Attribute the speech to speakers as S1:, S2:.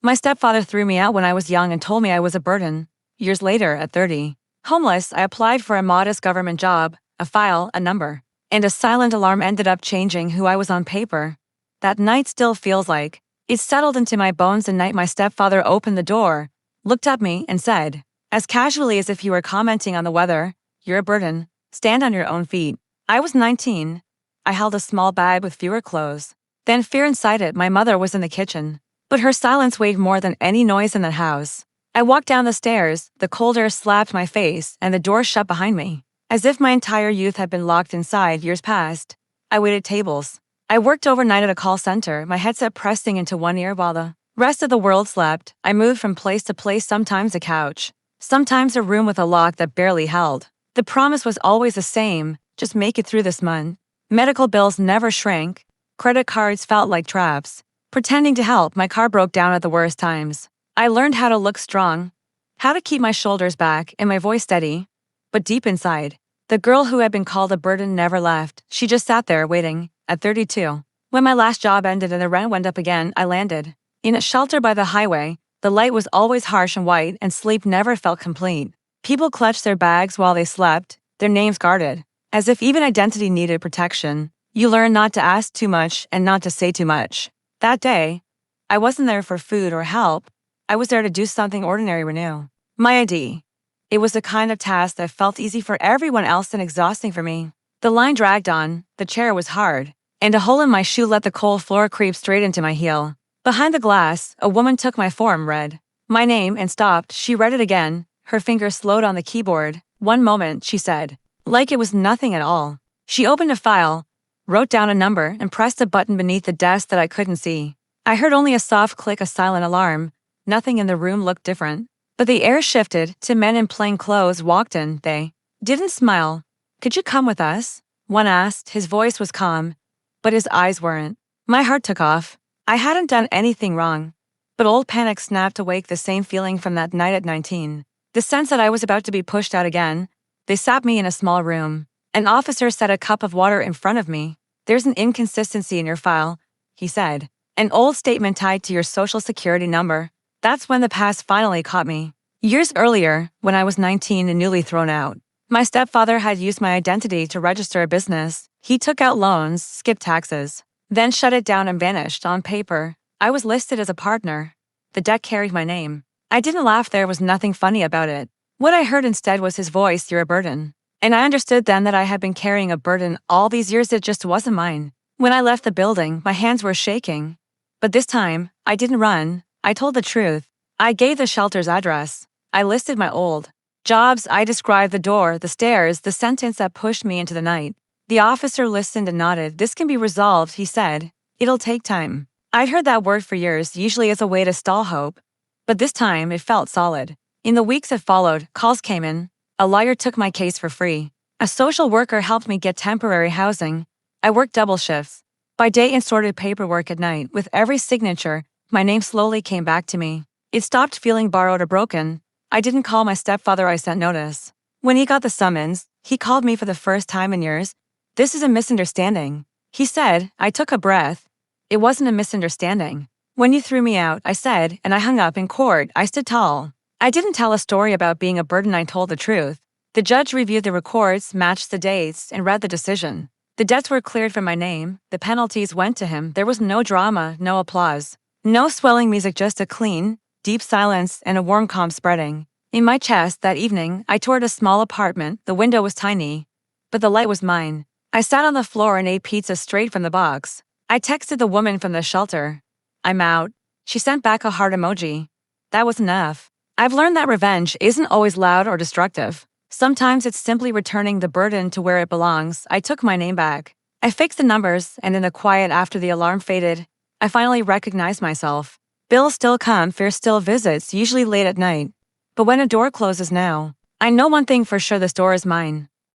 S1: My stepfather threw me out when I was young and told me I was a burden. Years later, at 30, homeless, I applied for a modest government job, a file, a number. And a silent alarm ended up changing who I was on paper. That night still feels like it settled into my bones. The night my stepfather opened the door, looked at me, and said, as casually as if he were commenting on the weather, "You're a burden. Stand on your own feet." I was 19. I held a small bag with fewer clothes. Then fear inside it. My mother was in the kitchen, but her silence weighed more than any noise in the house. I walked down the stairs, the cold air slapped my face, and the door shut behind me. As if my entire youth had been locked inside. Years passed. I waited tables. I worked overnight at a call center, my headset pressing into one ear while the rest of the world slept. I moved from place to place, sometimes a couch, sometimes a room with a lock that barely held. The promise was always the same: just make it through this month. Medical bills never shrank. Credit cards felt like traps. Pretending to help, my car broke down at the worst times. I learned how to look strong, how to keep my shoulders back and my voice steady. But deep inside, the girl who had been called a burden never left. She just sat there waiting. At 32, when my last job ended and the rent went up again, I landed in a shelter by the highway. The light was always harsh and white, and sleep never felt complete. People clutched their bags while they slept, their names guarded, as if even identity needed protection. You learn not to ask too much and not to say too much. That day, I wasn't there for food or help. I was there to do something ordinary: renew my ID. It was the kind of task that felt easy for everyone else and exhausting for me. The line dragged on, the chair was hard, and a hole in my shoe let the cold floor creep straight into my heel. Behind the glass, a woman took my form, read my name, and stopped. She read it again, her fingers slowed on the keyboard. "One moment," she said, like it was nothing at all. She opened a file, wrote down a number, and pressed a button beneath the desk that I couldn't see. I heard only a soft click, a silent alarm. Nothing in the room looked different. But the air shifted. Two men in plain clothes walked in. They didn't smile. "Could you come with us?" one asked. His voice was calm, but his eyes weren't. My heart took off. I hadn't done anything wrong. But old panic snapped awake, the same feeling from that night at 19. The sense that I was about to be pushed out again. They sat me in a small room. An officer set a cup of water in front of me. "There's an inconsistency in your file," he said. "An old statement tied to your social security number." That's when the past finally caught me. Years earlier, when I was 19 and newly thrown out, my stepfather had used my identity to register a business. He took out loans, skipped taxes, then shut it down and vanished. On paper, I was listed as a partner. The debt carried my name. I didn't laugh. There was nothing funny about it. What I heard instead was his voice: "You're a burden." And I understood then that I had been carrying a burden all these years. It just wasn't mine. When I left the building, my hands were shaking. But this time, I didn't run. I told the truth. I gave the shelter's address. I listed my old jobs. I described the door, the stairs, the sentence that pushed me into the night. The officer listened and nodded. "This can be resolved," he said. "It'll take time." I'd heard that word for years, usually as a way to stall hope. But this time, it felt solid. In the weeks that followed, calls came in. A lawyer took my case for free. A social worker helped me get temporary housing. I worked double shifts by day and sorted paperwork at night. With every signature, my name slowly came back to me. It stopped feeling borrowed or broken. I didn't call my stepfather. I sent notice. When he got the summons, he called me for the first time in years. "This is a misunderstanding," he said. I took a breath. It wasn't a misunderstanding. "When you threw me out," I said, and I hung up. In court, I stood tall. I didn't tell a story about being a burden. I told the truth. The judge reviewed the records, matched the dates, and read the decision. The debts were cleared from my name. The penalties went to him. There was no drama, no applause, no swelling music, just a clean, deep silence and a warm calm spreading. In my chest that evening, I toured a small apartment. The window was tiny, but the light was mine. I sat on the floor and ate pizza straight from the box. I texted the woman from the shelter. "I'm out." She sent back a heart emoji. That was enough. I've learned that revenge isn't always loud or destructive. Sometimes it's simply returning the burden to where it belongs. I took my name back. I fixed the numbers, and in the quiet after the alarm faded, I finally recognized myself. Bills still come, fear still visits, usually late at night. But when a door closes now, I know one thing for sure: this door is mine.